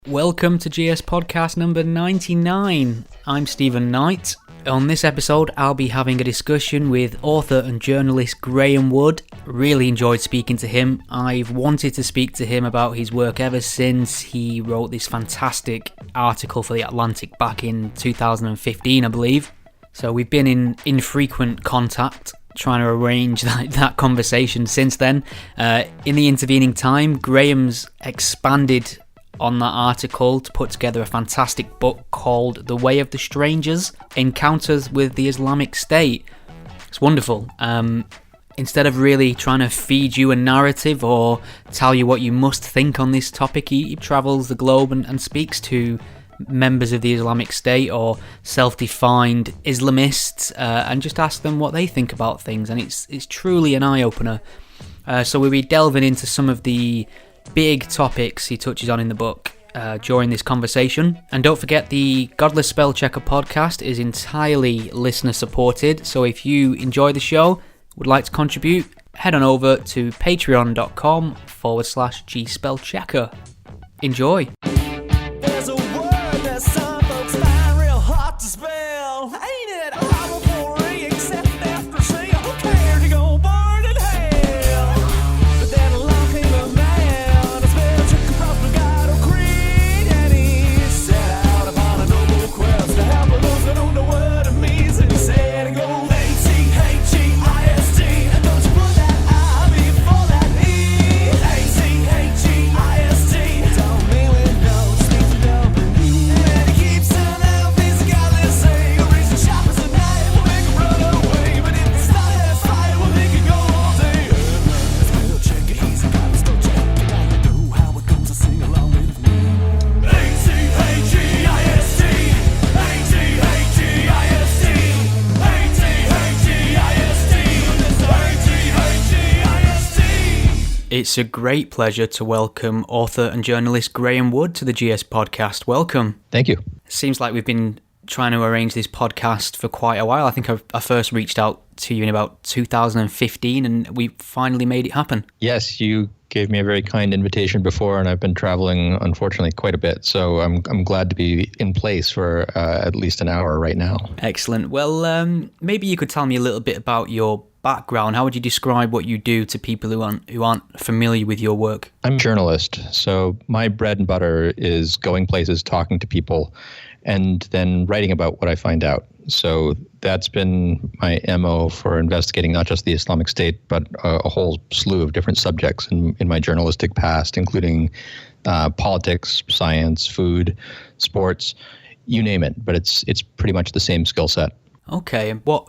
Welcome to GS Podcast number 99. I'm Stephen Knight. On this episode, I'll be having a discussion with author and journalist Graeme Wood. Really enjoyed speaking to him. I've wanted to speak to him about his work ever since he wrote this fantastic article for The Atlantic back in 2015, I believe. So we've been in infrequent contact, trying to arrange that conversation since then. In the intervening time, Graeme's expanded on that article to put together a fantastic book called The Way of the Strangers, Encounters with the Islamic State. It's wonderful. Instead of really trying to feed you a narrative or tell you what you must think on this topic, he travels the globe and speaks to members of the Islamic State or self-defined Islamists and just asks them what they think about things, and it's truly an eye-opener. So we'll be delving into some of the big topics he touches on in the book during this conversation. And don't forget, the Godless Spell Checker podcast is entirely listener supported, so if you enjoy the show, would like to contribute, head on over to patreon.com/gspellchecker. Enjoy. There's a word that some folks find real hard to spell. Ain't it horrible for me, except after saying who cared to go burn in hell? But then along came a man, a spell checker from the God of Creed, and he set out upon a noble quest to help those that don't know what it means. And he said, and go A-C-H-E-I-S-T, and don't you put that I before that E. A-C-H-E-I-S-T, don't mean we know, just means we don't believe. And he keeps telling out these godless say, a reason shoppers at night will make them run away. But if they start that fight, well, they can go all day. Spell checker, he's a godless spell checker. Now you know how it goes, so sing along with me. A-C-H-E-I-S-T, A-C-H-E-I-S-T, A-C-H-E-I-S-T, A-C-H-E-I-S-T. It's a great pleasure to welcome author and journalist Graeme Wood to the GS podcast. Welcome. Thank you. Seems like we've been trying to arrange this podcast for quite a while. I think I first reached out to you in about 2015 and we finally made it happen. Yes, you gave me a very kind invitation before, and I've been traveling, unfortunately, quite a bit. So I'm glad to be in place for at least an hour right now. Excellent. Well, maybe you could tell me a little bit about your background. How would you describe what you do to people who aren't familiar with your work? I'm a journalist, so my bread and butter is going places, talking to people, and then writing about what I find out. So that's been my MO for investigating not just the Islamic State, but a whole slew of different subjects in my journalistic past, including politics, science, food, sports, you name it. But it's pretty much the same skill set. Okay, and what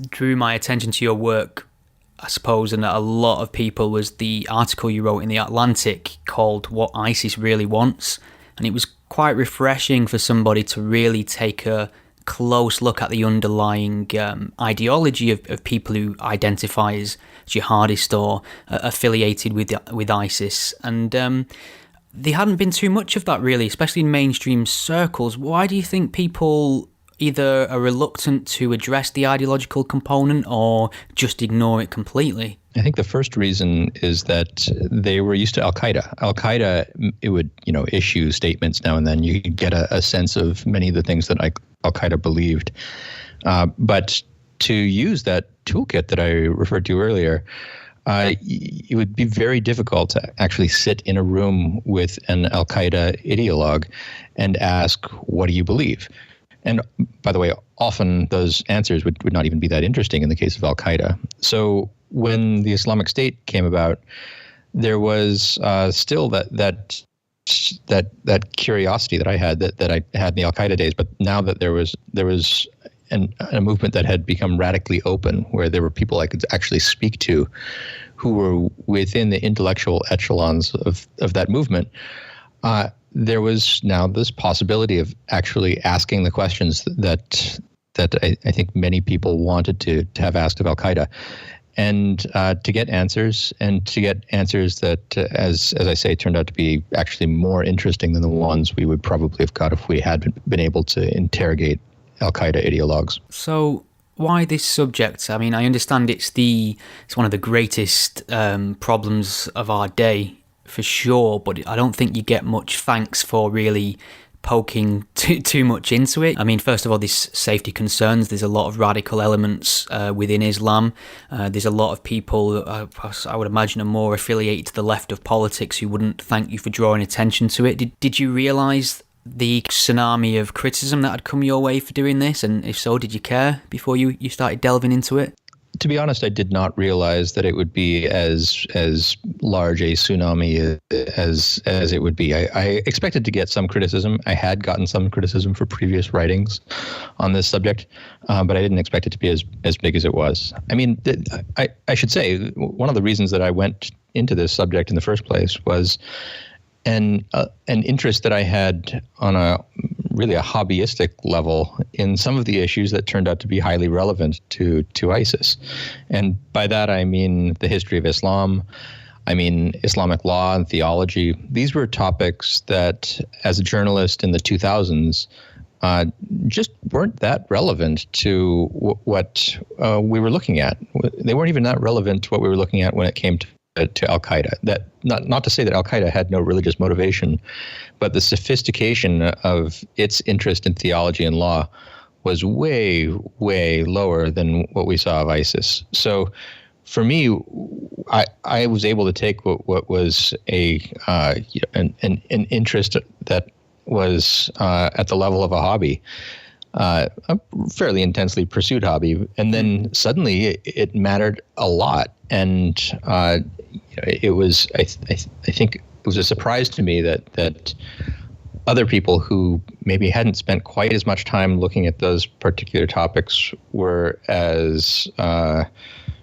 drew my attention to your work, I suppose, and a lot of people, was the article you wrote in The Atlantic called What ISIS Really Wants. And it was quite refreshing for somebody to really take a close look at the underlying ideology of people who identify as jihadist or affiliated with ISIS. And there hadn't been too much of that, really, especially in mainstream circles. Why do you think people either are reluctant to address the ideological component or just ignore it completely? I think the first reason is that they were used to Al-Qaeda. Al-Qaeda, it would, issue statements now and then. You could get a sense of many of the things that Al-Qaeda believed. But to use that toolkit that I referred to earlier, it would be very difficult to actually sit in a room with an Al-Qaeda ideologue and ask, what do you believe? And by the way, often those answers would not even be that interesting in the case of Al-Qaeda. So when the Islamic State came about, there was still that curiosity that I had that I had in the Al-Qaeda days. But now that there was a movement that had become radically open, where there were people I could actually speak to who were within the intellectual echelons of that movement, there was now this possibility of actually asking the questions that I think many people wanted to have asked of Al-Qaeda, and to get answers, that, as I say, turned out to be actually more interesting than the ones we would probably have got if we had been able to interrogate Al-Qaeda ideologues. So why this subject? I mean, I understand it's one of the greatest problems of our day. for sure, but I don't think you get much thanks for really poking too much into it. I mean, first of all, there's safety concerns. There's a lot of radical elements within Islam. There's a lot of people, I would imagine, are more affiliated to the left of politics who wouldn't thank you for drawing attention to it. Did you realise the tsunami of criticism that had come your way for doing this? And if so, did you care before you started delving into it? To be honest, I did not realize that it would be as large a tsunami as it would be. I expected to get some criticism. I had gotten some criticism for previous writings on this subject, but I didn't expect it to be as big as it was. I mean, I should say one of the reasons that I went into this subject in the first place was an interest that I had on a hobbyistic level in some of the issues that turned out to be highly relevant to ISIS. And by that, I mean the history of Islam. I mean Islamic law and theology. These were topics that, as a journalist in the 2000s, just weren't that relevant to what we were looking at. They weren't even that relevant to what we were looking at when it came to Al-Qaeda. That not to say that Al-Qaeda had no religious motivation, but the sophistication of its interest in theology and law was way, way lower than what we saw of ISIS. So for me, I was able to take what was an interest that was at the level of a hobby, a fairly intensely pursued hobby, and then suddenly it mattered a lot. And it was, I think, it was a surprise to me that other people who maybe hadn't spent quite as much time looking at those particular topics were as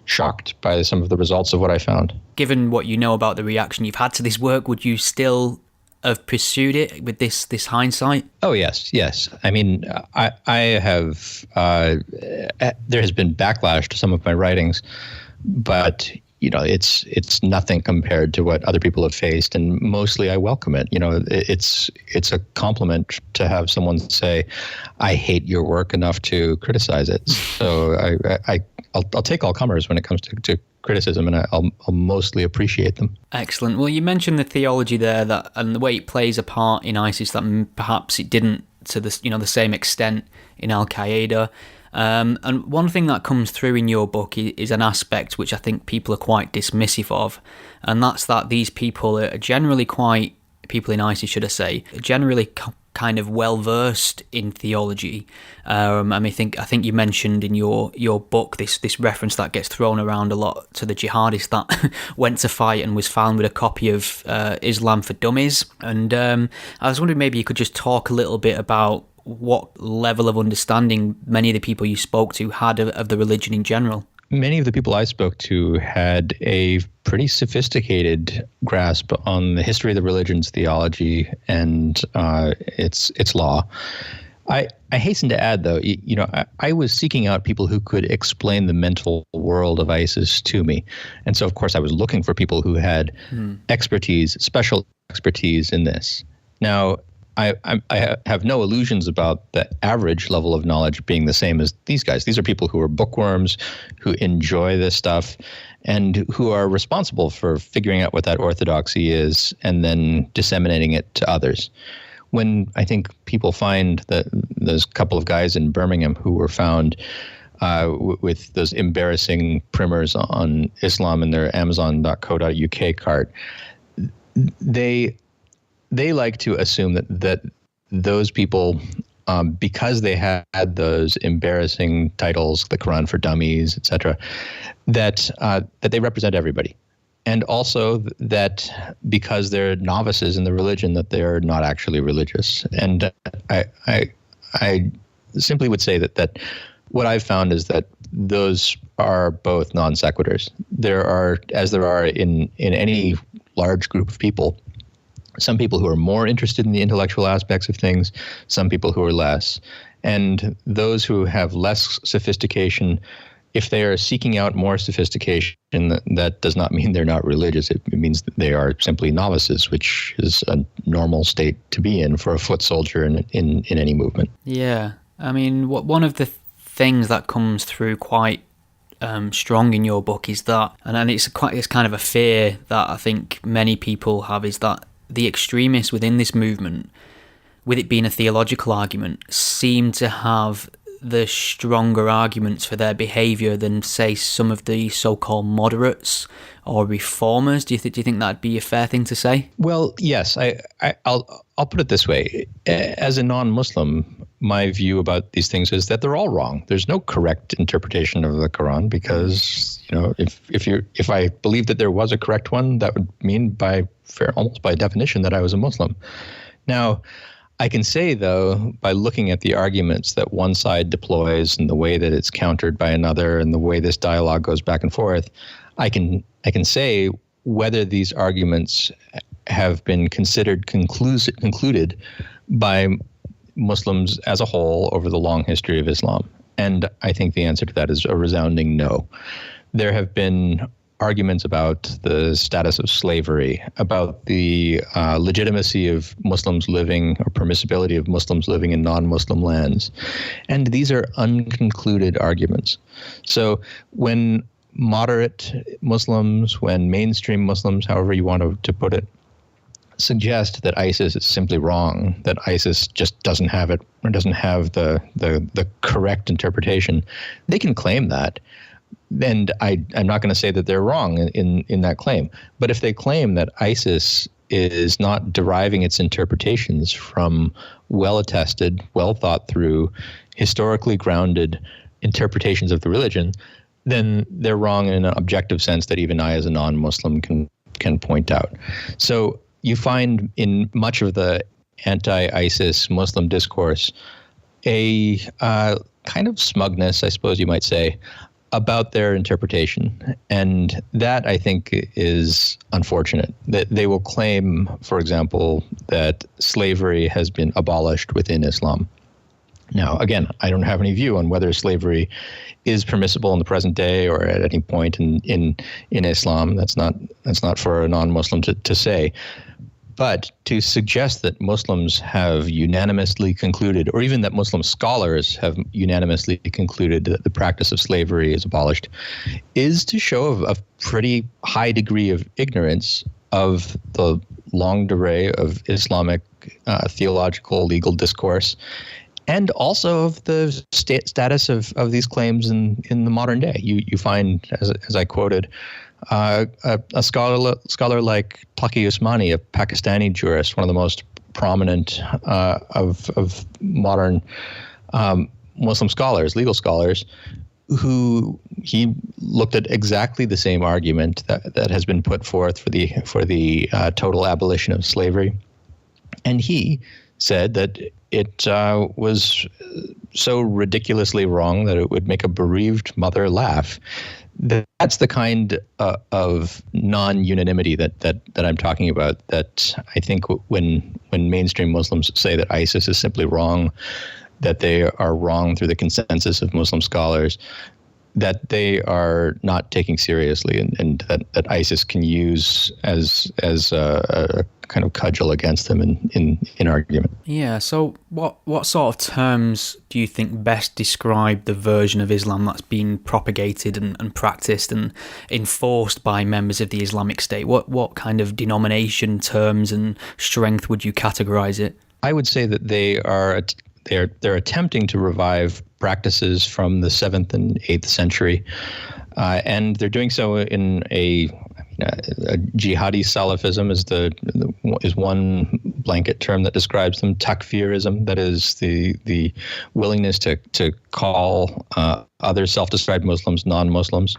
shocked by some of the results of what I found. Given what you know about the reaction you've had to this work, would you still have pursued it with this hindsight? Oh, yes. I mean, I have, there has been backlash to some of my writings, but it's nothing compared to what other people have faced, and mostly I welcome it. It's a compliment to have someone say, "I hate your work enough to criticize it." So I'll take all comers when it comes to criticism, and I'll mostly appreciate them. Excellent. Well, you mentioned the theology there, and the way it plays a part in ISIS that perhaps it didn't to the same extent in Al-Qaeda. And one thing that comes through in your book is an aspect which I think people are quite dismissive of, and that's that these people are generally people in ISIS, should I say, generally kind of well versed in theology. I think you mentioned in your book this reference that gets thrown around a lot to the jihadist that went to fight and was found with a copy of Islam for Dummies. And I was wondering maybe you could just talk a little bit about what level of understanding many of the people you spoke to had of the religion in general. Many of the people I spoke to had a pretty sophisticated grasp on the history of the religion's theology and its law. I hasten to add, though, I was seeking out people who could explain the mental world of ISIS to me. And so, of course, I was looking for people who had special expertise in this. Now, I have no illusions about the average level of knowledge being the same as these guys. These are people who are bookworms, who enjoy this stuff, and who are responsible for figuring out what that orthodoxy is and then disseminating it to others. When I think people find that those couple of guys in Birmingham who were found with those embarrassing primers on Islam in their Amazon.co.uk cart, they like to assume that those people, because they had those embarrassing titles, the Quran for Dummies, etc., that they represent everybody. And also that because they're novices in the religion, that they're not actually religious. And I simply would say that what I've found is that those are both non sequiturs. There are in any large group of people, some people who are more interested in the intellectual aspects of things, some people who are less. And those who have less sophistication, if they are seeking out more sophistication, that does not mean they're not religious. It means that they are simply novices, which is a normal state to be in for a foot soldier in any movement. Yeah. I mean, one of the things that comes through quite strong in your book is that, and it's kind of a fear that I think many people have, is that the extremists within this movement, with it being a theological argument, seem to have the stronger arguments for their behaviour than, say, some of the so-called moderates or reformers. Do you think that'd be a fair thing to say? Well, yes. I'll put it this way. As a non-Muslim, my view about these things is that they're all wrong. There's no correct interpretation of the Quran, because if I believed that there was a correct one, that would mean almost by definition that I was a Muslim. Now, I can say, though, by looking at the arguments that one side deploys and the way that it's countered by another and the way this dialogue goes back and forth, I can say whether these arguments have been considered concluded by Muslims as a whole over the long history of Islam. And I think the answer to that is a resounding no. There have been arguments about the status of slavery, about the legitimacy of Muslims living, or permissibility of Muslims living in non-Muslim lands. And these are unconcluded arguments. So when moderate Muslims, when mainstream Muslims, however you want to put it, suggest that ISIS is simply wrong, that ISIS just doesn't have it, or doesn't have the correct interpretation, they can claim that. And I'm not going to say that they're wrong in that claim. But if they claim that ISIS is not deriving its interpretations from well-attested, well-thought-through, historically grounded interpretations of the religion, then they're wrong in an objective sense that even I as a non-Muslim can point out. So you find in much of the anti-ISIS Muslim discourse a kind of smugness, I suppose you might say, about their interpretation. And that, I think, is unfortunate. That they will claim, for example, that slavery has been abolished within Islam. Now, again, I don't have any view on whether slavery is permissible in the present day or at any point in Islam. That's not for a non-Muslim to say. But to suggest that Muslims have unanimously concluded, or even that Muslim scholars have unanimously concluded that the practice of slavery is abolished, is to show a pretty high degree of ignorance of the longue durée of Islamic theological legal discourse, and also of the status of these claims in the modern day. You find, as I quoted, a scholar like Taqi Usmani, a Pakistani jurist, one of the most prominent of modern Muslim scholars, legal scholars, who he looked at exactly the same argument that has been put forth for the total abolition of slavery, and he said that it was so ridiculously wrong that it would make a bereaved mother laugh. That's the kind of non-unanimity that I'm talking about, that I think when mainstream Muslims say that ISIS is simply wrong, that they are wrong through the consensus of Muslim scholars, that they are not taking seriously, and that ISIS can use as a kind of cudgel against them in argument. Yeah, so what sort of terms do you think best describe the version of Islam that's been propagated and practiced and enforced by members of the Islamic State? What kind of denomination, terms and strength would you categorize it? I would say that they're attempting to revive practices from the 7th and 8th century, and they're doing so in a jihadi Salafism is one blanket term that describes them. Takfirism, that is the willingness to call other self-described Muslims non-Muslims,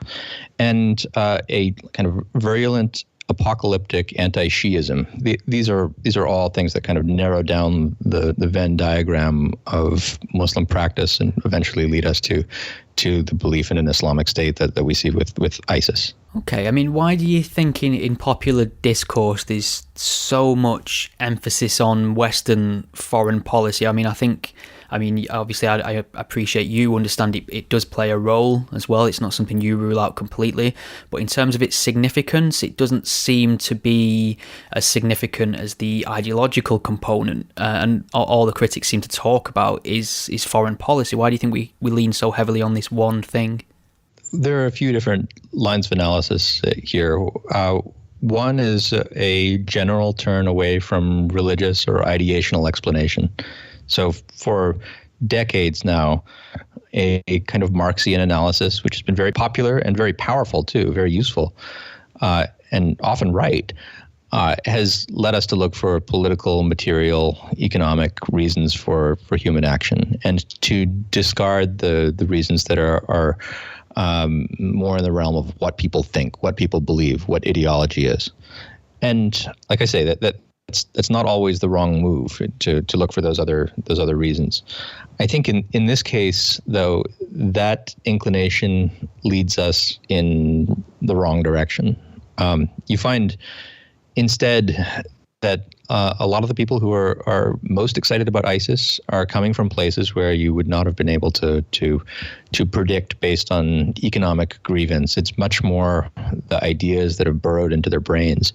and a kind of virulent apocalyptic anti-Shiism. These are all things that kind of narrow down the Venn diagram of Muslim practice and eventually lead us to the belief in an Islamic State that we see with ISIS. Okay, I mean, why do you think in popular discourse there's so much emphasis on Western foreign policy? I mean, obviously I appreciate you understand it does play a role as well. It's not something you rule out completely. But in terms of its significance, it doesn't seem to be as significant as the ideological component. And all the critics seem to talk about is foreign policy. Why do you think we lean so heavily on this one thing? there are a few different lines of analysis here. One is a general turn away from religious or ideational explanation. So for decades now, a kind of Marxian analysis, which has been very popular and very powerful too, very useful, and often right, has led us to look for political, material, economic reasons for human action, and to discard the reasons that are more in the realm of what people think, what people believe, what ideology is. And like I say, that's not always the wrong move to look for those other reasons. I think in this case, though, that inclination leads us in the wrong direction. You find instead that a lot of the people who are most excited about ISIS are coming from places where you would not have been able to predict based on economic grievance. It's much more the ideas that have burrowed into their brains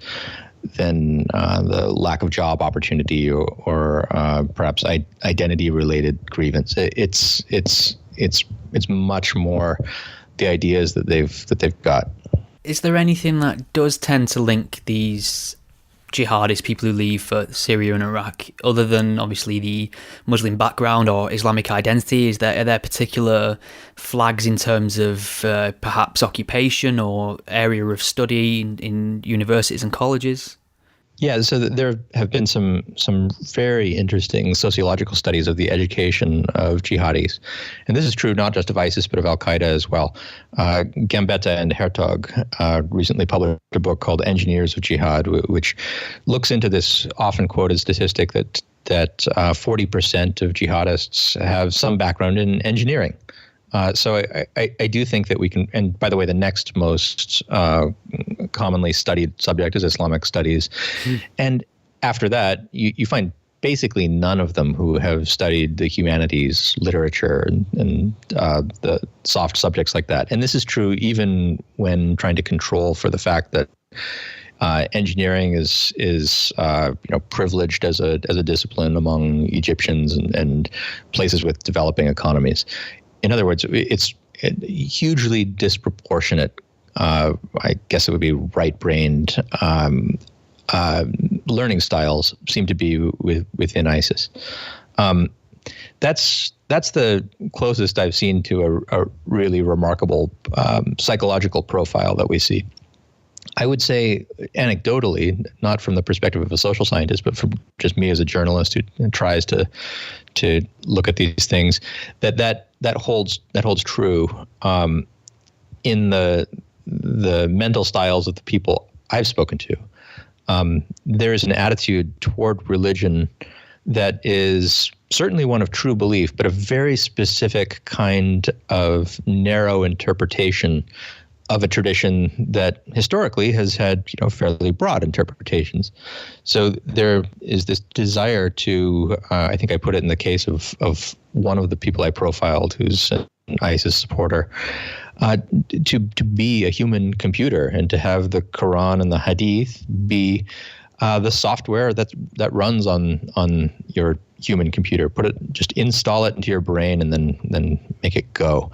than the lack of job opportunity or perhaps identity-related grievance. It's much more the ideas that they've got. Is there anything that does tend to link these jihadists, people who leave for Syria and Iraq, other than obviously the Muslim background or Islamic identity? Are there particular flags in terms of perhaps occupation or area of study in universities and colleges? Yeah, so there have been some very interesting sociological studies of the education of jihadis. And this is true not just of ISIS, but of Al-Qaeda as well. Gambetta and Hertog recently published a book called Engineers of Jihad, which looks into this often quoted statistic that 40% of jihadists have some background in engineering. So I do think that we can, and by the way, the next most commonly studied subject is Islamic studies. And after that, you find basically none of them who have studied the humanities, literature, and the soft subjects like that. And this is true even when trying to control for the fact that engineering is privileged as a discipline among Egyptians and places with developing economies. In other words, it's hugely disproportionate. I guess it would be right-brained learning styles seem to be within ISIS. That's the closest I've seen to a really remarkable psychological profile that we see. I would say anecdotally, not from the perspective of a social scientist, but from just me as a journalist who tries to look at these things, that holds true in the mental styles of the people I've spoken to. There is an attitude toward religion that is certainly one of true belief, but a very specific kind of narrow interpretation of a tradition that historically has had, fairly broad interpretations. So there is this desire to, I think I put it in the case of one of the people I profiled who's an ISIS supporter, to be a human computer and to have the Quran and the Hadith be the software that runs on your human computer. Just install it into your brain and then make it go.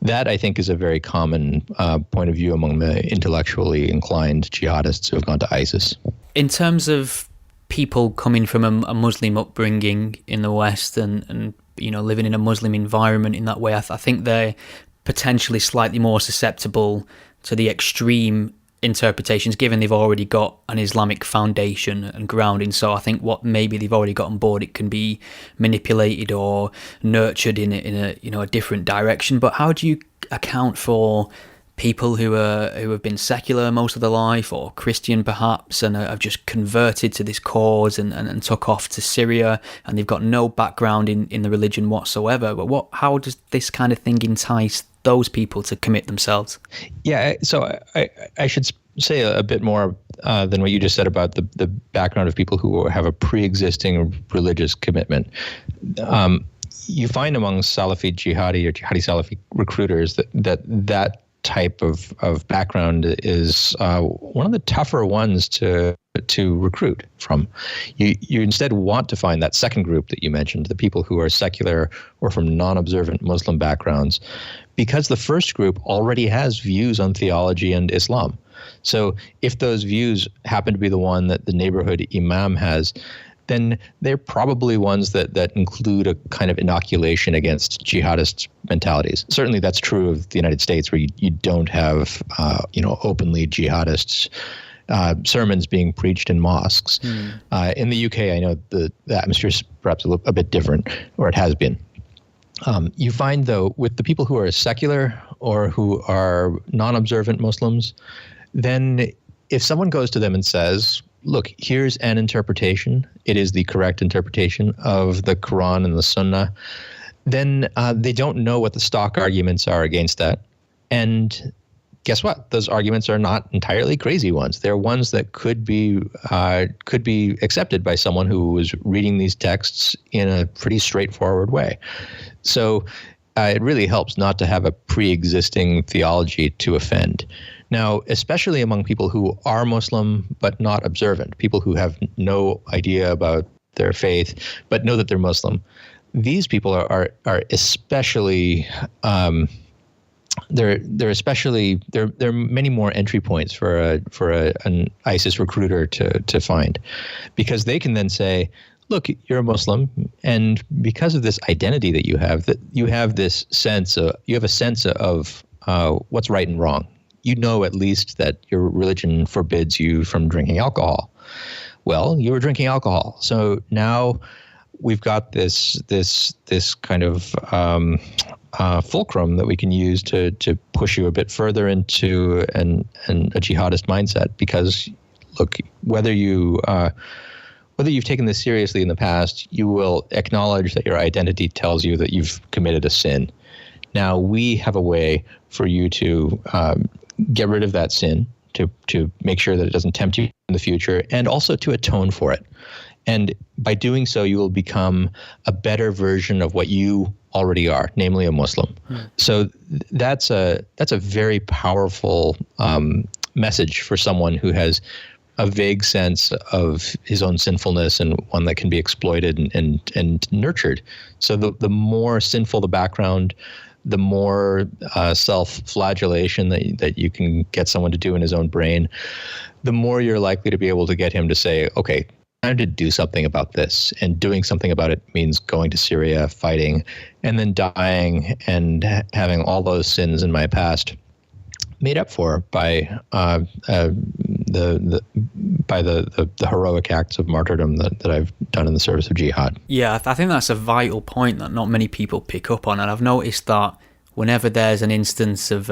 That, I think, is a very common point of view among the intellectually inclined jihadists who have gone to ISIS. In terms of people coming from a Muslim upbringing in the West and living in a Muslim environment in that way, I think they're potentially slightly more susceptible to the extreme interpretations, given they've already got an Islamic foundation and grounding. So I think what maybe they've already got on board, it can be manipulated or nurtured in a different direction. But how do you account for people who have been secular most of their life, or Christian perhaps, and have just converted to this cause and took off to Syria, and they've got no background in the religion whatsoever? But how does this kind of thing entice those people to commit themselves? Yeah, so I should say a bit more than what you just said about the background of people who have a pre-existing religious commitment. You find among Salafi jihadi or jihadi Salafi recruiters that type of background is one of the tougher ones to recruit from. You instead want to find that second group that you mentioned, the people who are secular or from non-observant Muslim backgrounds, because the first group already has views on theology and Islam. So if those views happen to be the one that the neighborhood imam has, then they're probably ones that include a kind of inoculation against jihadist mentalities. Certainly that's true of the United States, where you don't have openly jihadist sermons being preached in mosques. In the UK, I know the atmosphere is perhaps a bit different, or it has been. You find, though, with the people who are secular or who are non-observant Muslims, then if someone goes to them and says, look, here's an interpretation, it is the correct interpretation of the Quran and the Sunnah, then they don't know what the stock arguments are against that. And guess what? Those arguments are not entirely crazy ones. They're ones that could be accepted by someone who was reading these texts in a pretty straightforward way. So it really helps not to have a pre-existing theology to offend. Now, especially among people who are Muslim but not observant, people who have no idea about their faith but know that they're Muslim, these people are especially there are many more entry points for an ISIS recruiter to find, because they can then say, look, you're a Muslim, and because of this identity that you have this sense of, you have a sense of what's right and wrong. You know at least that your religion forbids you from drinking alcohol. Well, you were drinking alcohol, so now we've got this kind of fulcrum that we can use to push you a bit further into a jihadist mindset. Because look, whether you've taken this seriously in the past, you will acknowledge that your identity tells you that you've committed a sin. Now we have a way for you to get rid of that sin, to make sure that it doesn't tempt you in the future, and also to atone for it. And by doing so, you will become a better version of what you already are, namely a Muslim. So that's a very powerful message for someone who has a vague sense of his own sinfulness, and one that can be exploited and nurtured. So the more sinful the background, the more self-flagellation that you can get someone to do in his own brain, the more you're likely to be able to get him to say, okay, time to do something about this. And doing something about it means going to Syria, fighting, and then dying and having all those sins in my past made up for by the heroic acts of martyrdom that I've done in the service of jihad. Yeah, I think that's a vital point that not many people pick up on, and I've noticed that whenever there's an instance of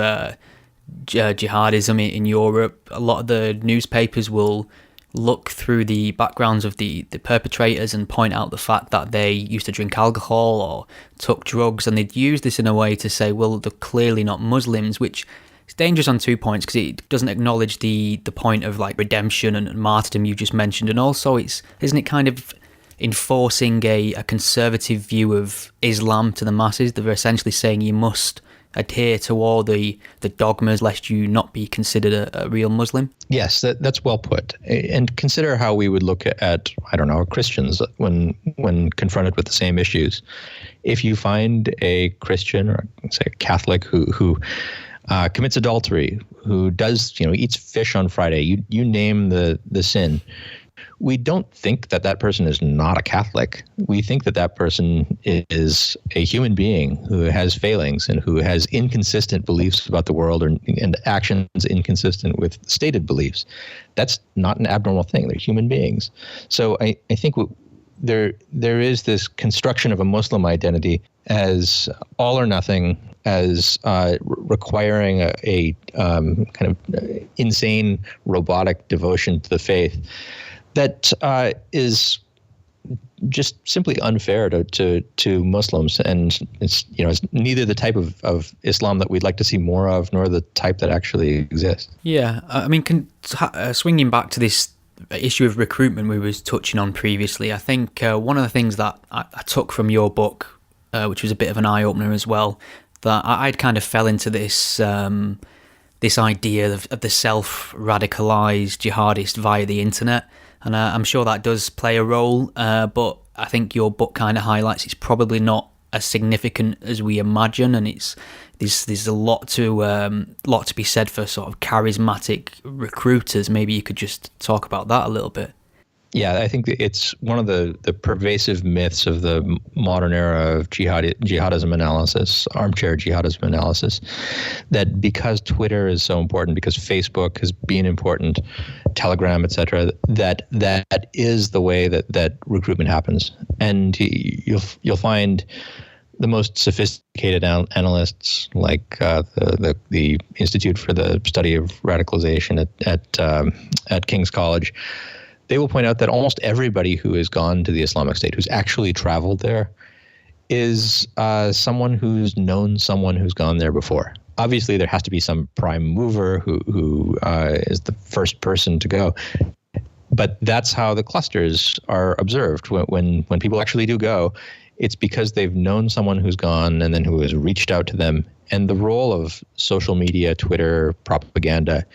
jihadism in Europe, a lot of the newspapers will look through the backgrounds of the perpetrators and point out the fact that they used to drink alcohol or took drugs, and they'd use this in a way to say, well, they're clearly not Muslims, which it's dangerous on 2 points, because it doesn't acknowledge the point of like redemption and martyrdom you just mentioned, and also isn't it kind of enforcing a conservative view of Islam to the masses? They're essentially saying you must adhere to all the dogmas lest you not be considered a real Muslim. Yes, that's well put. And consider how we would look at Christians when confronted with the same issues. If you find a Christian, or say a Catholic who commits adultery, who does, eats fish on Friday, you name the sin, we don't think that person is not a Catholic. We think that person is a human being who has failings and who has inconsistent beliefs about the world, and actions inconsistent with stated beliefs. That's not an abnormal thing. They're human beings. So I think there is this construction of a Muslim identity as all or nothing, as requiring a kind of insane robotic devotion to the faith that is just simply unfair to Muslims, and it's neither the type of Islam that we'd like to see more of, nor the type that actually exists. Yeah, I mean, swinging back to this issue of recruitment we was touching on previously, I think one of the things that I took from your book, which was a bit of an eye-opener as well, that I'd kind of fell into this this idea of the self-radicalized jihadist via the internet, and I'm sure that does play a role, but I think your book kind of highlights it's probably not as significant as we imagine, and there's a lot to be said for sort of charismatic recruiters. Maybe you could just talk about that a little bit. Yeah, I think it's one of the pervasive myths of the modern era of jihadism analysis, armchair jihadism analysis, that because Twitter is so important, because Facebook has been important, Telegram, etc., that is the way that recruitment happens. And you'll find the most sophisticated analysts, like the Institute for the Study of Radicalization at King's College. They will point out that almost everybody who has gone to the Islamic State, who's actually traveled there, is someone who's known someone who's gone there before. Obviously, there has to be some prime mover who is the first person to go. But that's how the clusters are observed. When people actually do go, it's because they've known someone who's gone and then who has reached out to them. And the role of social media, Twitter, propaganda,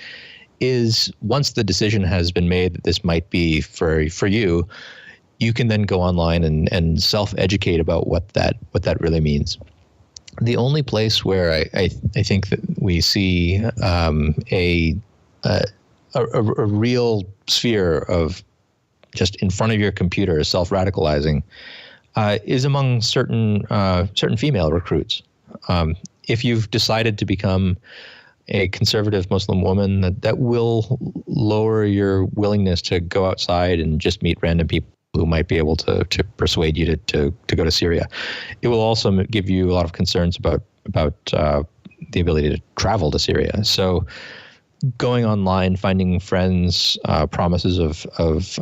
is once the decision has been made that this might be for you, you can then go online and self-educate about what that really means. The only place where I think that we see a real sphere of just in front of your computer self-radicalizing is among certain female recruits. If you've decided to become a conservative Muslim woman, that will lower your willingness to go outside and just meet random people who might be able to persuade you to go to Syria. It will also give you a lot of concerns about the ability to travel to Syria. So going online, finding friends, promises of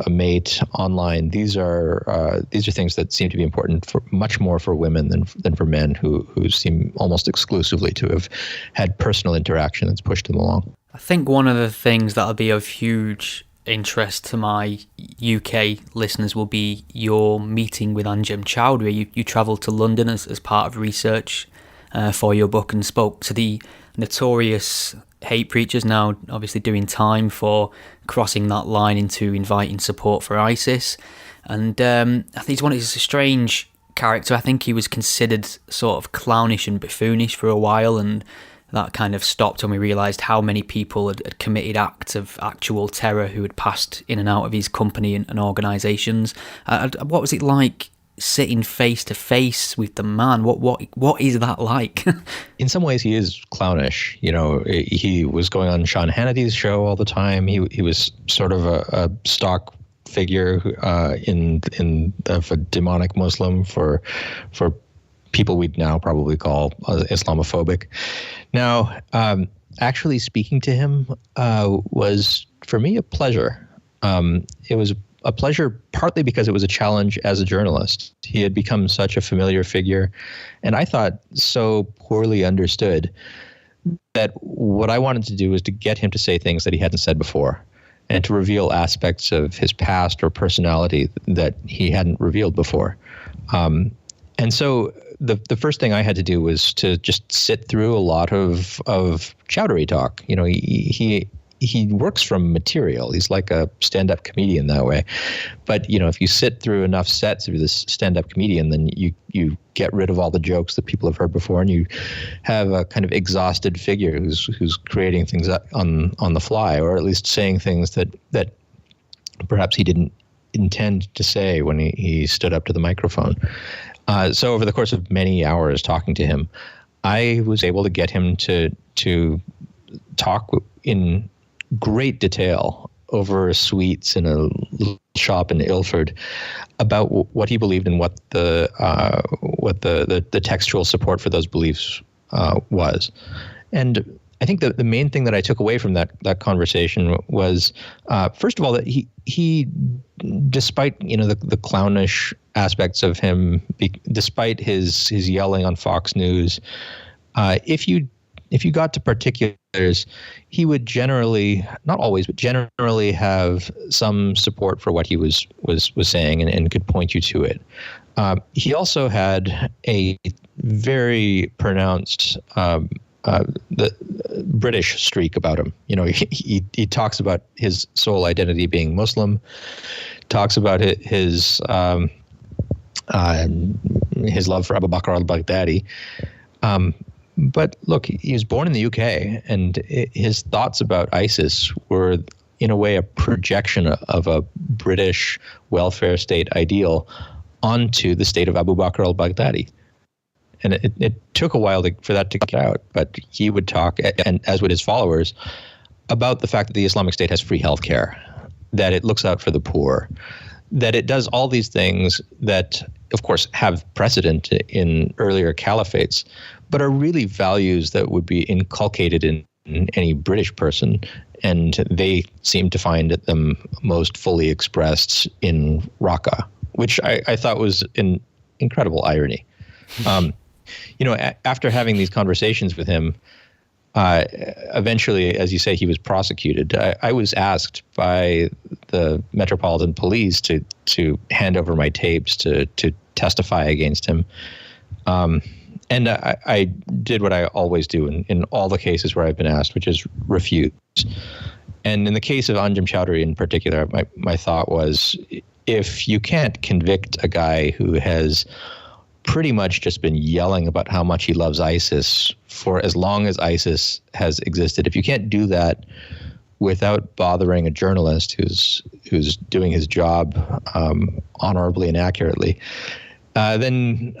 a mate online, these are things that seem to be important for much more for women than for men who seem almost exclusively to have had personal interaction that's pushed them along. I think one of the things that'll be of huge interest to my UK listeners will be your meeting with Anjem Choudary. You travelled to London as part of research for your book and spoke to the notorious hate preachers, now obviously doing time for crossing that line into inviting support for ISIS. And I think he's a strange character. I think he was considered sort of clownish and buffoonish for a while, and that kind of stopped when we realised how many people had committed acts of actual terror who had passed in and out of his company and organisations. What was it like sitting face to face with the man? What is that like? In some ways, he is clownish. You know, he was going on Sean Hannity's show all the time. He was sort of a stock figure of a demonic Muslim for people we'd now probably call Islamophobic. Now, actually speaking to him was for me a pleasure. It was a pleasure partly because it was a challenge as a journalist. He had become such a familiar figure, and I thought so poorly understood, that what I wanted to do was to get him to say things that he hadn't said before, and to reveal aspects of his past or personality that he hadn't revealed before. And so the first thing I had to do was to just sit through a lot of Choudary talk. You know, he works from material. He's like a stand-up comedian that way. But, you know, if you sit through enough sets of this stand-up comedian, then you get rid of all the jokes that people have heard before, and you have a kind of exhausted figure who's creating things on the fly, or at least saying things that perhaps he didn't intend to say when he stood up to the microphone. So over the course of many hours talking to him, I was able to get him to talk in great detail over sweets in a little shop in Ilford about what he believed and what the textual support for those beliefs was. And I think the main thing that I took away from that conversation was, first of all, that he despite, you know, the clownish aspects of him, despite his yelling on Fox News, if you got to particulars, he would generally, not always, but generally have some support for what he was saying and could point you to it. He also had a very pronounced the British streak about him. He talks about his sole identity being Muslim, talks about his love for Abu Bakr al-Baghdadi. But look, he was born in the UK, and his thoughts about ISIS were, in a way, a projection of a British welfare state ideal onto the state of Abu Bakr al-Baghdadi. And it took a while for that to get out, but he would talk, and as would his followers, about the fact that the Islamic State has free healthcare, that it looks out for the poor, that it does all these things that, of course, have precedent in earlier caliphates, but are really values that would be inculcated in any British person, and they seem to find them most fully expressed in Raqqa, which I thought was an incredible irony. After having these conversations with him, eventually, as you say, he was prosecuted. I was asked by the Metropolitan Police to hand over my tapes to testify against him. And I did what I always do in all the cases where I've been asked, which is refuse. And in the case of Anjem Choudary in particular, my thought was, if you can't convict a guy who has pretty much just been yelling about how much he loves ISIS for as long as ISIS has existed, if you can't do that without bothering a journalist who's doing his job honorably and accurately, then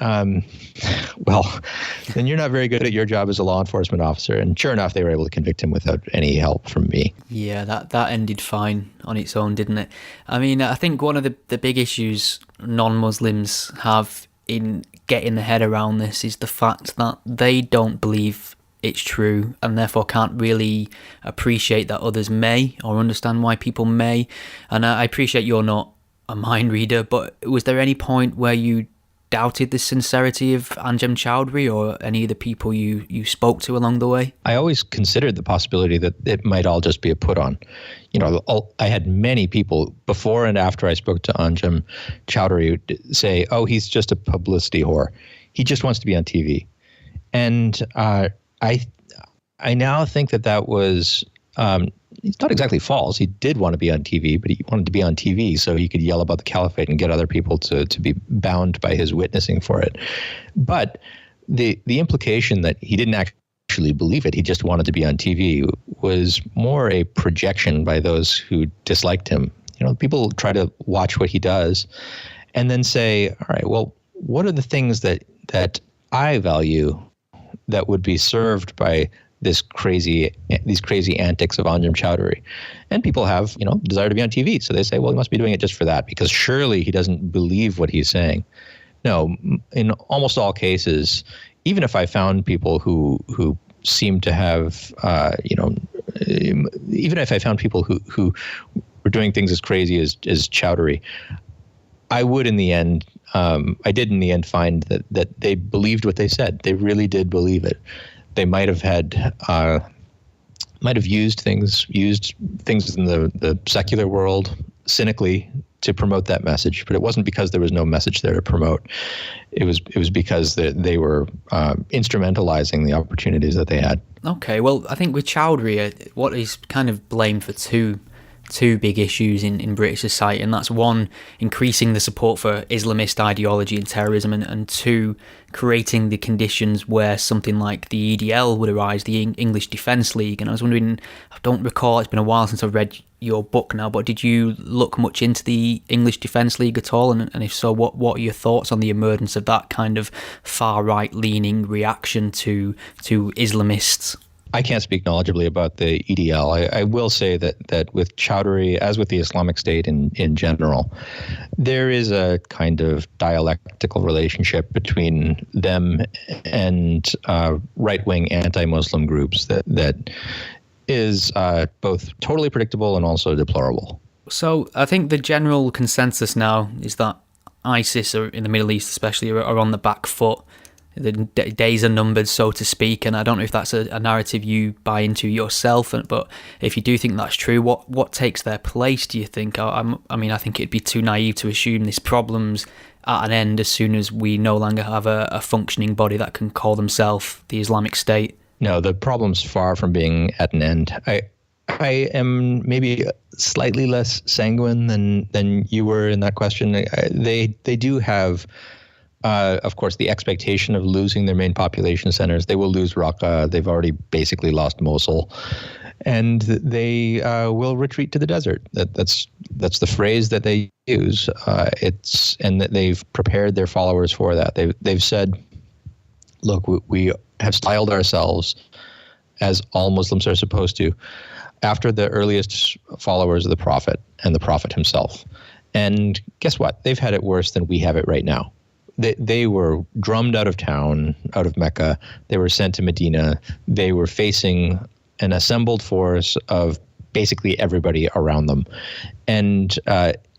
you're not very good at your job as a law enforcement officer. And sure enough, they were able to convict him without any help from me. Yeah, that ended fine on its own, didn't it? I mean, I think one of the big issues non-Muslims have in getting their head around this is the fact that they don't believe it's true, and therefore can't really appreciate that others may, or understand why people may. And I appreciate you're not a mind reader, but was there any point where you doubted the sincerity of Anjem Choudary or any of the people you spoke to along the way? I always considered the possibility that it might all just be a put on. I had many people before and after I spoke to Anjem Choudary say, "Oh, he's just a publicity whore. He just wants to be on TV." And I now think that was it's not exactly false. He did want to be on TV, but he wanted to be on TV so he could yell about the caliphate and get other people to be bound by his witnessing for it. But the implication that he didn't actually believe it, he just wanted to be on TV, was more a projection by those who disliked him. People try to watch what he does and then say, all right, well, what are the things that I value that would be served by these crazy antics of Anjem Choudary? And people have, desire to be on TV. So they say, well, he must be doing it just for that, because surely he doesn't believe what he's saying. No, in almost all cases, even if I found people who seem to have, even if I found people who were doing things as crazy as Choudary, I would in the end, I did in the end find that they believed what they said. They really did believe it. They might have used things in the secular world cynically to promote that message, but it wasn't because there was no message there to promote. It was because they were instrumentalizing the opportunities that they had. Okay, well, I think with Choudary, what he's kind of blamed for two big issues in British society, and that's one, increasing the support for Islamist ideology and terrorism, and two, creating the conditions where something like the EDL would arise, the English Defence League. And I was wondering, I don't recall, it's been a while since I've read your book now, but did you look much into the English Defence League at all? And if so, what are your thoughts on the emergence of that kind of far-right leaning reaction to Islamists? I can't speak knowledgeably about the EDL. I will say that with Choudary, as with the Islamic State in general, there is a kind of dialectical relationship between them and right-wing anti-Muslim groups that is both totally predictable and also deplorable. So I think the general consensus now is that ISIS, or in the Middle East especially, are on the back foot. The days are numbered, so to speak, and I don't know if that's a narrative you buy into yourself, but if you do think that's true, what takes their place, do you think? I think it'd be too naive to assume this problem's at an end as soon as we no longer have a functioning body that can call themselves the Islamic State. No, the problem's far from being at an end. I am maybe slightly less sanguine than you were in that question. They do have, of course, the expectation of losing their main population centers. They will lose Raqqa. They've already basically lost Mosul, and they will retreat to the desert. That's the phrase that they use. And that they've prepared their followers for that. They've said, look, we have styled ourselves as all Muslims are supposed to, after the earliest followers of the Prophet and the Prophet himself. And guess what? They've had it worse than we have it right now. They were drummed out of town, out of Mecca. They were sent to Medina. They were facing an assembled force of basically everybody around them. And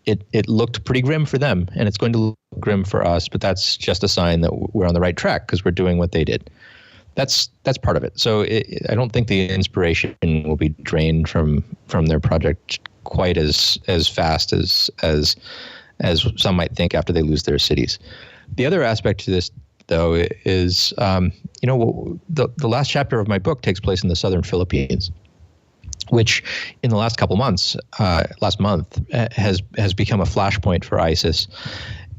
it looked pretty grim for them, and it's going to look grim for us, but that's just a sign that we're on the right track because we're doing what they did. That's part of it. So I don't think the inspiration will be drained from their project quite as fast as some might think after they lose their cities. The other aspect to this, though, is the last chapter of my book takes place in the southern Philippines, which in the last couple months, last month, has become a flashpoint for ISIS.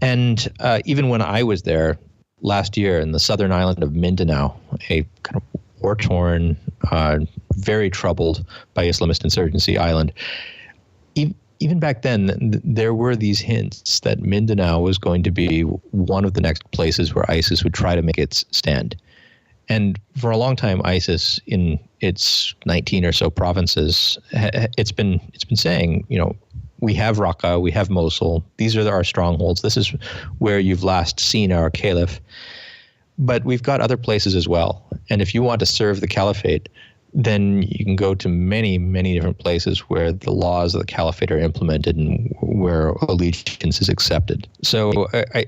And even when I was there last year in the southern island of Mindanao, a kind of war-torn, very troubled by Islamist insurgency island, even back then, there were these hints that Mindanao was going to be one of the next places where ISIS would try to make its stand. And for a long time, ISIS, in its 19 or so provinces, it's been saying, we have Raqqa, we have Mosul. These are our strongholds. This is where you've last seen our caliph. But we've got other places as well. And if you want to serve the caliphate, then you can go to many, many different places where the laws of the caliphate are implemented and where allegiance is accepted. So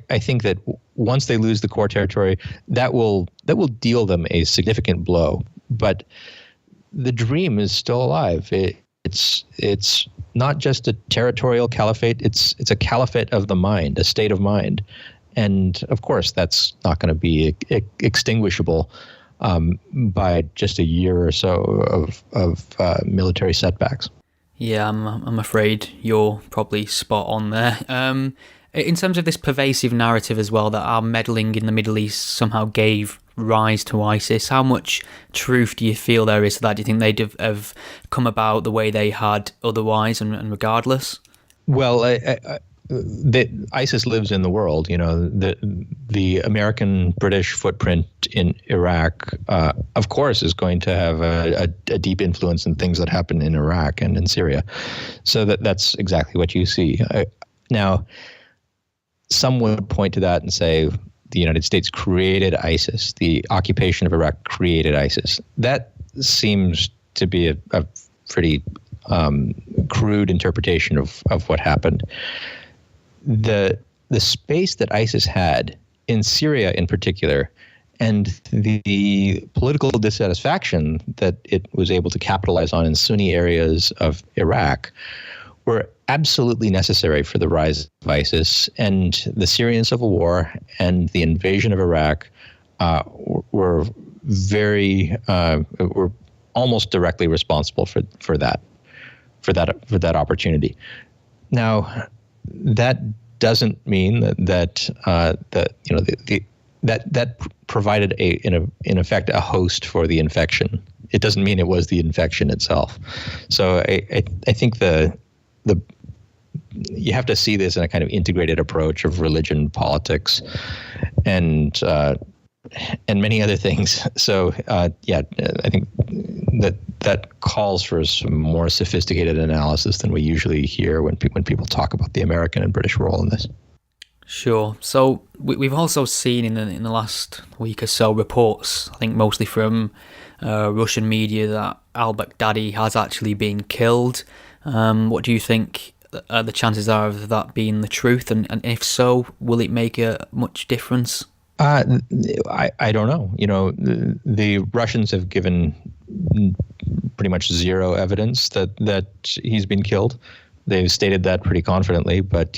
I think that once they lose the core territory, that will deal them a significant blow. But the dream is still alive. It's not just a territorial caliphate. It's a caliphate of the mind, a state of mind. And of course, that's not going to be extinguishable by just a year or so of military setbacks. Yeah, I'm afraid you're probably spot on there. In terms of this pervasive narrative as well, that our meddling in the Middle East somehow gave rise to ISIS, how much truth do you feel there is to that? Do you think they'd have come about the way they had otherwise and regardless? Well, ISIS lives in the world. The American-British footprint in Iraq, of course, is going to have a deep influence in things that happen in Iraq and in Syria. So that's exactly what you see. Now, some would point to that and say the United States created ISIS. The occupation of Iraq created ISIS. That seems to be a pretty crude interpretation of what happened. The space that ISIS had in Syria in particular, and the political dissatisfaction that it was able to capitalize on in Sunni areas of Iraq, were absolutely necessary for the rise of ISIS. And the Syrian civil war and the invasion of Iraq were almost directly responsible for that opportunity. Now, that doesn't mean that provided in effect a host for the infection. It doesn't mean it was the infection itself. So I think you have to see this in a kind of integrated approach of religion, politics, and many other things. So I think that calls for some more sophisticated analysis than we usually hear when people talk about the American and British role in this. Sure. So we've also seen in the last week or so reports, I think mostly from Russian media, that IsBaghdadi has actually been killed. What do you think the chances are of that being the truth? And if so, will it make a much difference? I don't know. The Russians have given pretty much zero evidence that he's been killed. They've stated that pretty confidently, but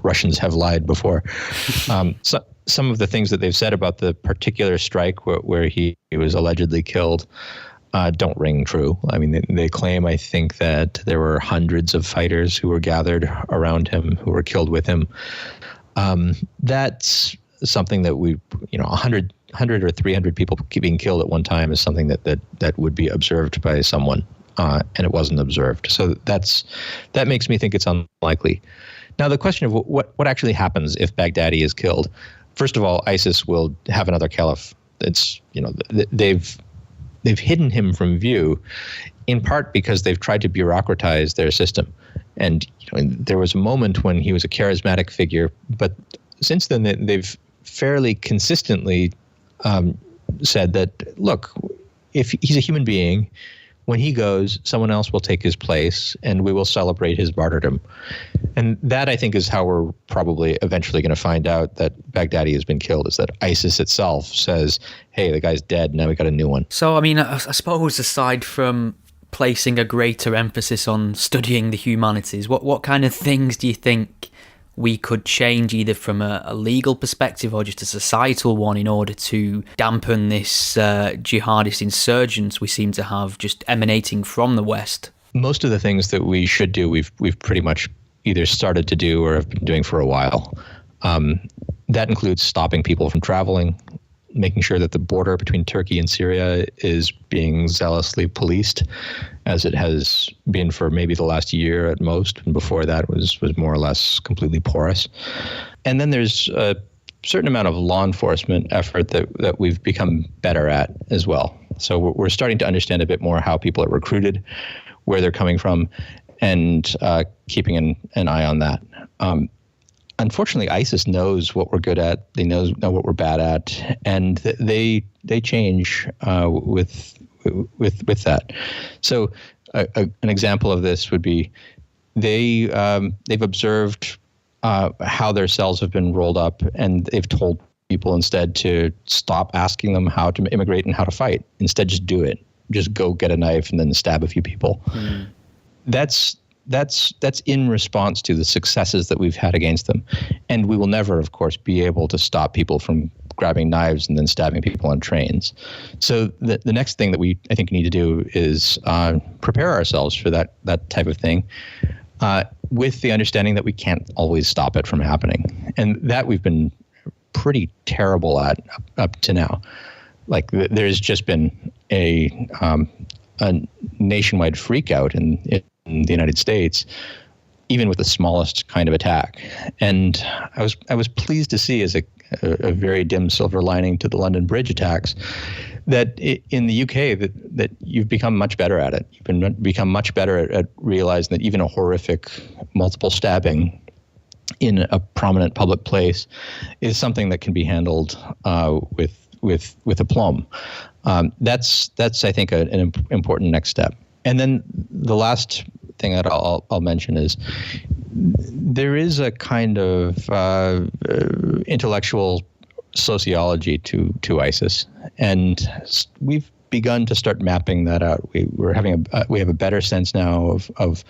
Russians have lied before. So some of the things that they've said about the particular strike where he was allegedly killed don't ring true. I mean, they claim, I think, that there were hundreds of fighters who were gathered around him who were killed with him. That's something that 100 or 300 people being killed at one time is something that would be observed by someone, and it wasn't observed. So that makes me think it's unlikely. Now, the question of what actually happens if Baghdadi is killed. First of all, ISIS will have another caliph. It's they've hidden him from view, in part because they've tried to bureaucratize their system. And there was a moment when he was a charismatic figure, but since then they've fairly consistently said that, look, if he's a human being, when he goes, someone else will take his place, and we will celebrate his martyrdom. And that, I think, is how we're probably eventually going to find out that Baghdadi has been killed, is that ISIS itself says, hey, the guy's dead, now we got a new one. So, I mean, I suppose aside from placing a greater emphasis on studying the humanities, what kind of things do you think we could change, either from a legal perspective or just a societal one, in order to dampen this jihadist insurgence we seem to have just emanating from the West? Most of the things that we should do, we've pretty much either started to do or have been doing for a while. That includes stopping people from traveling, making sure that the border between Turkey and Syria is being zealously policed, as it has been for maybe the last year at most, and before that was more or less completely porous. And then there's a certain amount of law enforcement effort that we've become better at as well. So we're starting to understand a bit more how people are recruited, where they're coming from, and keeping an eye on that. Unfortunately, ISIS knows what we're good at. They know what we're bad at, and they change with that. So an example of this would be they've observed how their cells have been rolled up, and they've told people instead to stop asking them how to immigrate and how to fight. Instead, just do it. Just go get a knife and then stab a few people. That's in response to the successes that we've had against them. And we will never, of course, be able to stop people from grabbing knives and then stabbing people on trains. So the next thing that I think need to do is prepare ourselves for that type of thing, with the understanding that we can't always stop it from happening. And that we've been pretty terrible at up to now. Like, there's just been a nationwide freak out in the United States, even with the smallest kind of attack. And I was pleased to see, as a very dim silver lining to the London Bridge attacks, that in the UK that you've become much better at it. You've become much better at realizing that even a horrific multiple stabbing in a prominent public place is something that can be handled with aplomb. That's I think an important next step. And then the last thing that I'll mention is there is a kind of intellectual sociology to ISIS, and we've begun to start mapping that out. We have a better sense now of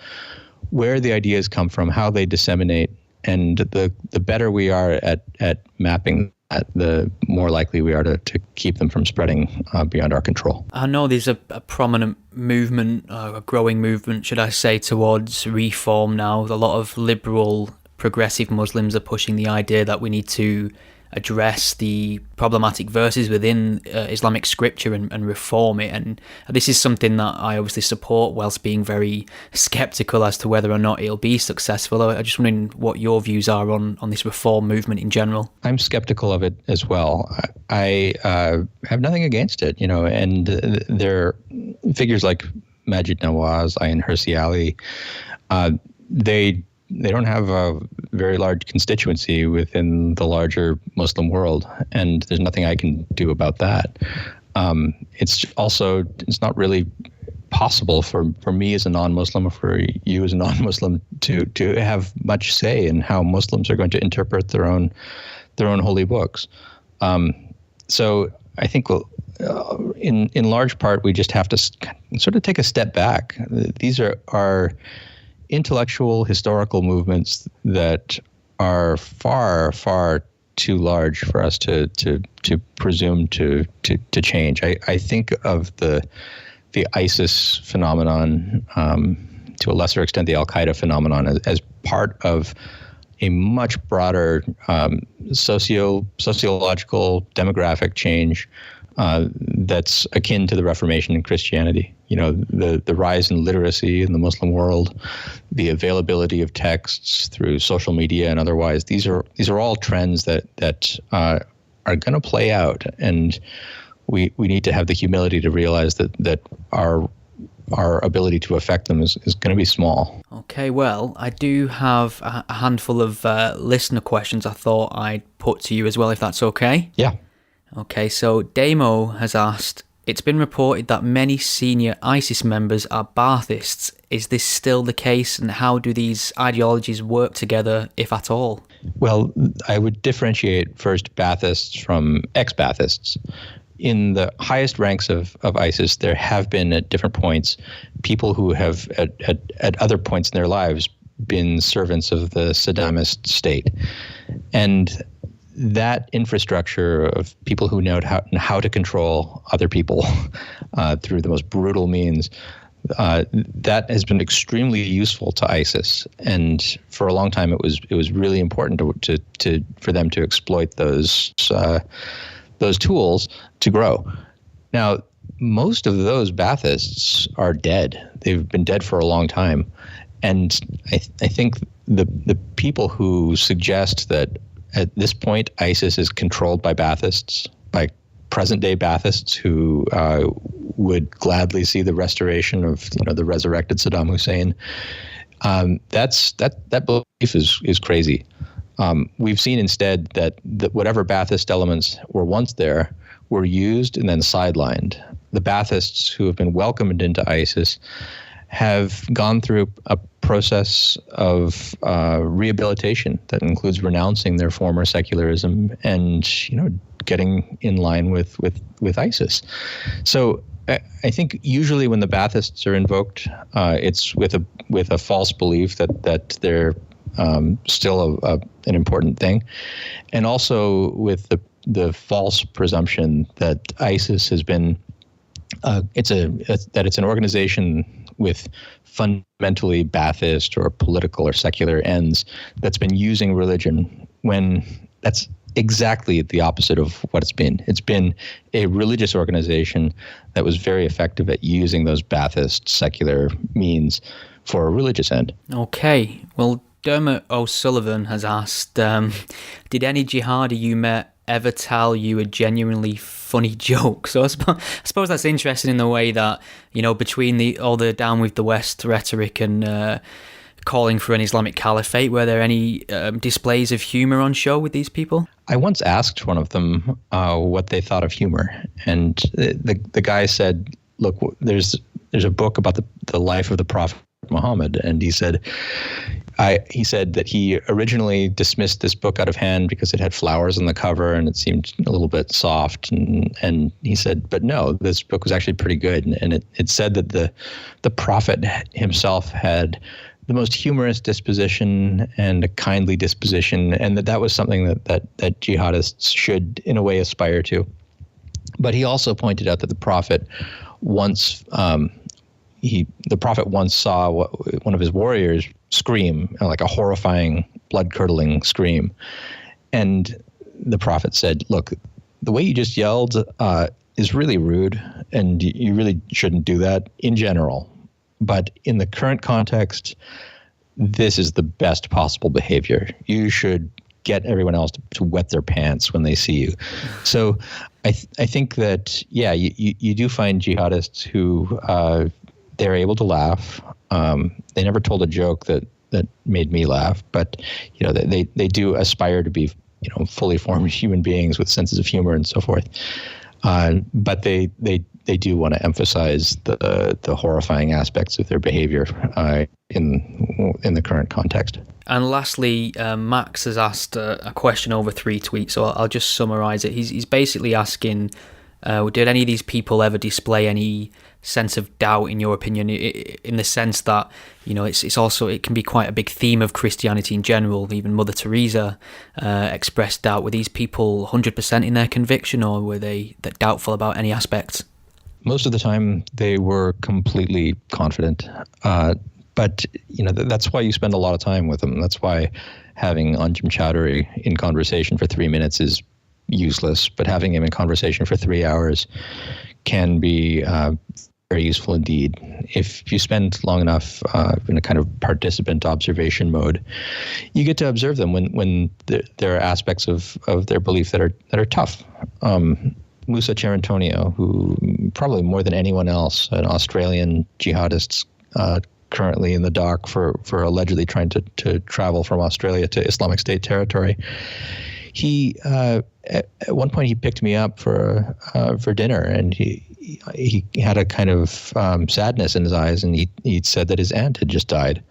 where the ideas come from, how they disseminate, and the better we are at mapping that, the more likely we are to keep them from spreading beyond our control. I know there's a prominent movement, a growing movement, should I say, towards reform now. A lot of liberal, progressive Muslims are pushing the idea that we need to address the problematic verses within Islamic scripture and reform it. And this is something that I obviously support, whilst being very sceptical as to whether or not it'll be successful. I'm just wondering what your views are on this reform movement in general. I'm skeptical of it as well. I have nothing against it, and there are figures like Majid Nawaz, Ayan Hirsi Ali. They don't have a very large constituency within the larger Muslim world, and there's nothing I can do about that. It's not really possible for me as a non-Muslim, or for you as a non-Muslim to have much say in how Muslims are going to interpret their own holy books. So I think in large part, we just have to sort of take a step back. These are intellectual, historical movements that are far, far too large for us to presume to change. I think of the ISIS phenomenon, to a lesser extent the Al-Qaeda phenomenon, as part of a much broader sociological, demographic change that's akin to the Reformation in Christianity. The rise in literacy in the Muslim world, the availability of texts through social media and otherwise. These are all trends that are going to play out, and we need to have the humility to realize that our ability to affect them is going to be small. Okay, well, I do have a handful of listener questions I thought I'd put to you as well, if that's okay. Yeah. Okay, so Damo has asked, it's been reported that many senior ISIS members are Bathists. Is this still the case, and how do these ideologies work together, if at all? Well, I would differentiate first Bathists from ex-Bathists. In the highest ranks of ISIS, there have been at different points people who have at other points in their lives been servants of the Saddamist state. And that infrastructure of people who know how to control other people through the most brutal means, that has been extremely useful to ISIS. And for a long time, it was really important for them to exploit those tools to grow. Now, most of those Bathists are dead. They've been dead for a long time. And I think the people who suggest that at this point ISIS is controlled by Bathists, by present-day Bathists who would gladly see the restoration of the resurrected Saddam Hussein, that belief is crazy. We've seen instead that whatever Ba'athist elements were once there were used and then sidelined. The Ba'athists who have been welcomed into ISIS have gone through a process of rehabilitation that includes renouncing their former secularism and getting in line with ISIS. So I think usually when the Ba'athists are invoked, it's with a false belief that they're still an important thing, and also with the false presumption that ISIS has been it's an organization with fundamentally Ba'athist or political or secular ends that's been using religion, when that's exactly the opposite of what it's been. It's been a religious organization that was very effective at using those Ba'athist secular means for a religious end. Okay, well, Dermot O'Sullivan has asked, did any jihadi you met ever tell you a genuinely funny joke? So I suppose that's interesting in the way that, between all the down with the West rhetoric and calling for an Islamic caliphate, were there any displays of humour on show with these people? I once asked one of them what they thought of humour, and the guy said, look, there's a book about the life of the Prophet Muhammad, and he said that he originally dismissed this book out of hand because it had flowers on the cover and it seemed a little bit soft, and he said, but no, this book was actually pretty good, and it said that the Prophet himself had the most humorous disposition and a kindly disposition, and that was something that jihadists should in a way aspire to. But he also pointed out that the Prophet once saw one of his warriors scream, like a horrifying, blood-curdling scream. And the Prophet said, look, the way you just yelled is really rude, and you really shouldn't do that in general. But in the current context, this is the best possible behavior. You should get everyone else to wet their pants when they see you. So I think that, yeah, you do find jihadists who they're able to laugh. They never told a joke that made me laugh, but they do aspire to be fully formed human beings with senses of humor and so forth. But they do want to emphasize the horrifying aspects of their behavior in the current context. And lastly, Max has asked a question over 3 tweets, so I'll just summarize it. He's basically asking, Did any of these people ever display any sense of doubt, in your opinion, in the sense that, you know, it's also, it can be quite a big theme of Christianity in general. Even Mother Teresa expressed doubt. Were these people 100% in their conviction, or were they doubtful about any aspects? Most of the time, they were completely confident. But, you know, that's why you spend a lot of time with them. That's why having Anjem Choudary in conversation for 3 minutes is useless, but having him in conversation for 3 hours can be very useful indeed. If you spend long enough in a kind of participant observation mode, you get to observe them when there are aspects of their belief that are tough. Musa Cherentonio, who probably more than anyone else, an Australian jihadist currently in the dock for allegedly trying to travel from Australia to Islamic State territory. He at one point he picked me up for dinner, and he had a kind of sadness in his eyes, and he said that his aunt had just died,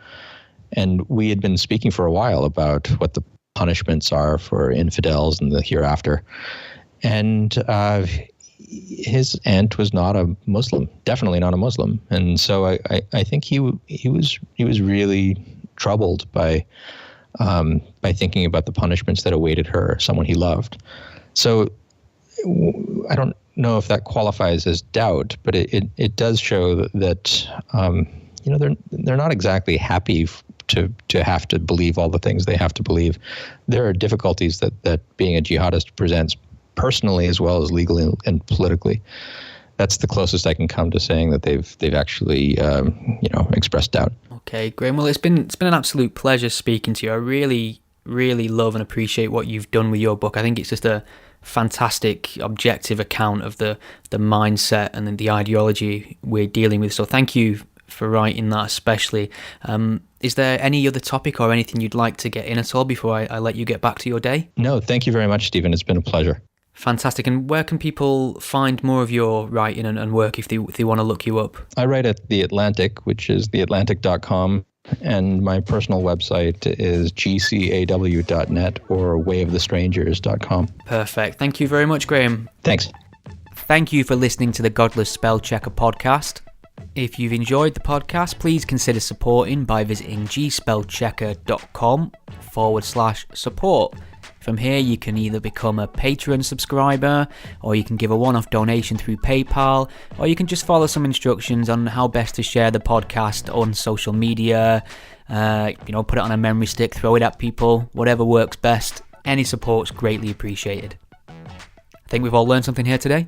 and we had been speaking for a while about what the punishments are for infidels and the hereafter, and his aunt was not a Muslim, definitely not a Muslim, and so I think he was really troubled by thinking about the punishments that awaited her, someone he loved. So I don't know if that qualifies as doubt, but it does show that you know, they're not exactly happy to have to believe all the things they have to believe. There are difficulties that being a jihadist presents personally as well as legally and politically. That's the closest I can come to saying that they've actually expressed doubt. Okay, Graeme. Well, it's been an absolute pleasure speaking to you. I really, really love and appreciate what you've done with your book. I think it's just a fantastic, objective account of the mindset and the ideology we're dealing with. So thank you for writing that, especially. Is there any other topic or anything you'd like to get in at all before I let you get back to your day? No, thank you very much, Stephen. It's been a pleasure. Fantastic. And where can people find more of your writing and work if they want to look you up? I write at The Atlantic, which is theatlantic.com, and my personal website is gcaw.net or wayofthestrangers.com. Perfect. Thank you very much, Graeme. Thanks. Thank you for listening to the Godless Spell Checker podcast. If you've enjoyed the podcast, please consider supporting by visiting gspellchecker.com/support. From here, you can either become a Patreon subscriber, or you can give a one-off donation through PayPal, or you can just follow some instructions on how best to share the podcast on social media. Put it on a memory stick, throw it at people, whatever works best. Any support's greatly appreciated. I think we've all learned something here today.